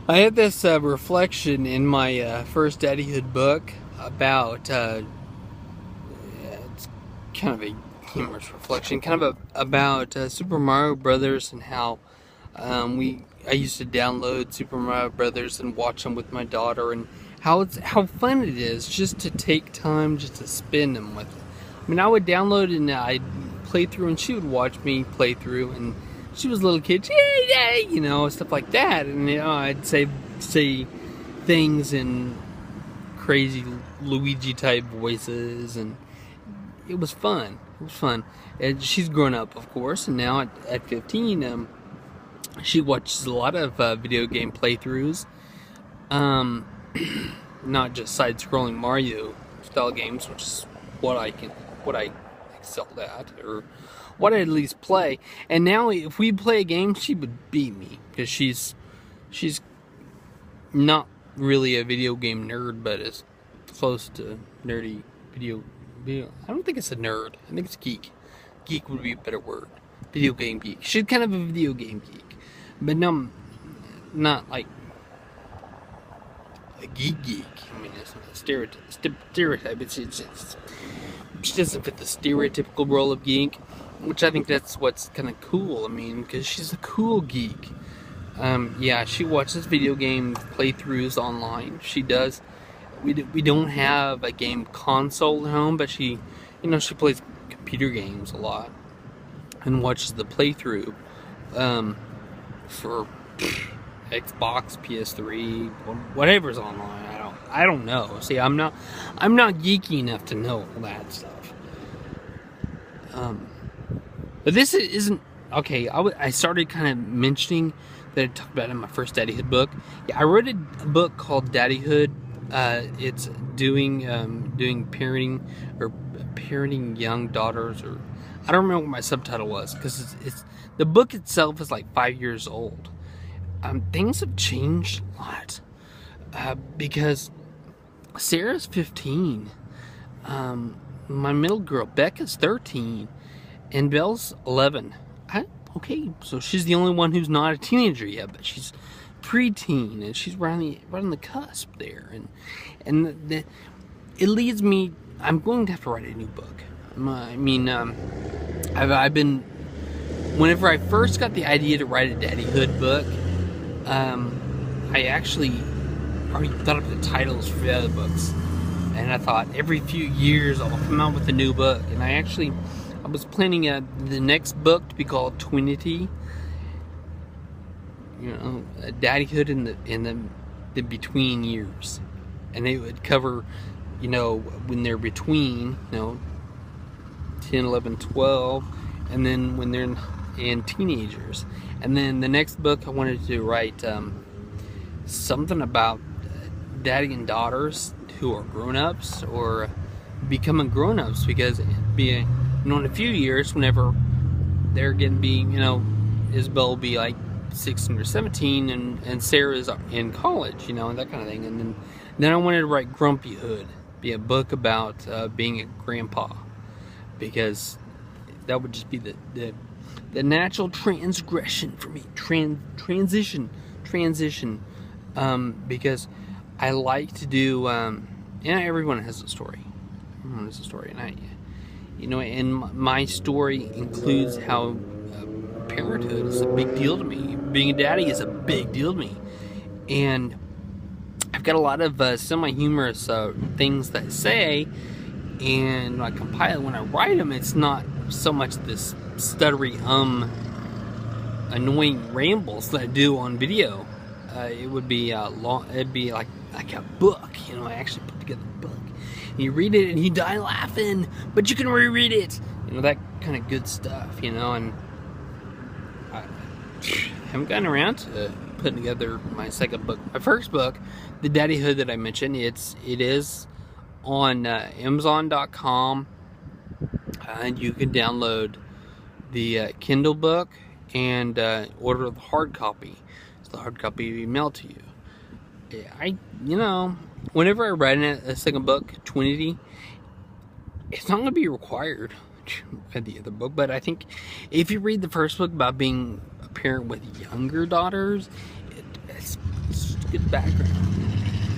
I had this reflection in my first daddyhood book about it's kind of a humorous reflection, about Super Mario Brothers and how I used to download Super Mario Brothers and watch them with my daughter, and how fun it is just to take time just to spend them with her. I mean, I would download and I'd play through, and she would watch me play through, and she was a little kid, yay, yay, you know, stuff like that, and I'd say things in crazy Luigi type voices, and it was fun. It was fun. And she's grown up, of course, and now at 15, she watches a lot of video game playthroughs, not just side-scrolling Mario style games, which is what I excelled at, or what I at least play. And now, if we play a game, she would beat me, because she's not really a video game nerd, but is close to nerdy video. I don't think it's a nerd. I think it's geek. Geek would be a better word. Video game geek. She's kind of a video game geek, but no, not like a geek. I mean, it's not a stereotype. She doesn't fit the stereotypical role of geek, which I think that's what's kind of cool. I mean, because she's a cool geek. Yeah, she watches video game playthroughs online. She does. We don't have a game console at home, but she plays computer games a lot and watches the playthrough for Xbox, PS3, whatever's online. I don't know. See, I'm not geeky enough to know all that stuff. But this isn't okay. I started kind of mentioning that I talked about in my first Daddyhood book. Yeah, I wrote a book called Daddyhood. It's doing parenting, or parenting young daughters, or I don't remember what my subtitle was, because it's the book itself is like 5 years old. Things have changed a lot because Sarah's 15, my middle girl Becca's 13, and Belle's 11. Okay, so she's the only one who's not a teenager yet, but she's preteen, and she's right on the cusp there, and it leads me. I'm going to have to write a new book. I've been. Whenever I first got the idea to write a Daddyhood book, I actually already thought up the titles for the other books, and I thought every few years I'll come out with a new book. And I was planning the next book to be called Twinity. You know, Daddyhood in the between years, and it would cover, when they're between, 10, 11, 12, and then when they're in teenagers. And then the next book I wanted to write something about daddy and daughters who are grown-ups or becoming grown-ups, because in a few years, whenever they're Isabel will be like 16 or 17, and Sarah's in college, and that kind of thing. And then I wanted to write Grumpyhood, be a book about being a grandpa, because that would just be the natural transgression for me, transition, because I like to do, everyone has a story. Everyone has a story, and my story includes how parenthood is a big deal to me. Being a daddy is a big deal to me, and I've got a lot of semi-humorous things that I say, and when I compile it, when I write them, it's not so much this stuttery, annoying rambles that I do on video. It would be long. It'd be like a book. I actually put together a book. And you read it and you die laughing, but you can reread it. That kind of good stuff. And I haven't gotten around to putting together my second book. My first book, the Daddyhood that I mentioned, it is on Amazon.com, and you can download the Kindle book and order the hard copy. So the hard copy will be mailed to you. Whenever I write a second book, Twinity, it's not going to be required at the other book, but I think if you read the first book about being a parent with younger daughters, it's good background.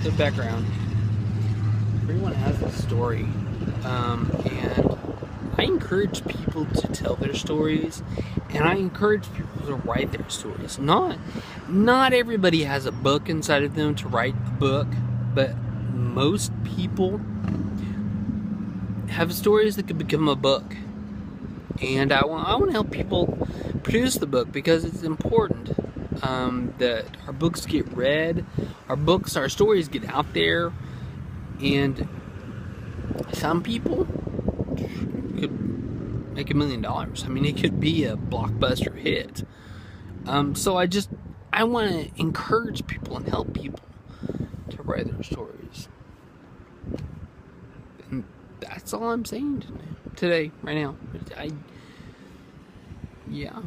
Good background. Everyone has a story, and I encourage people to tell their stories, and I encourage people to write their stories. Not everybody has a book inside of them to write a book, but most people have stories that could become a book. And I want to help people produce the book, because it's important that our books get read, our stories get out there, and some people could make $1 million. I mean, it could be a blockbuster hit. So I want to encourage people and help people to write their stories. And that's all I'm saying today, right now. Yeah.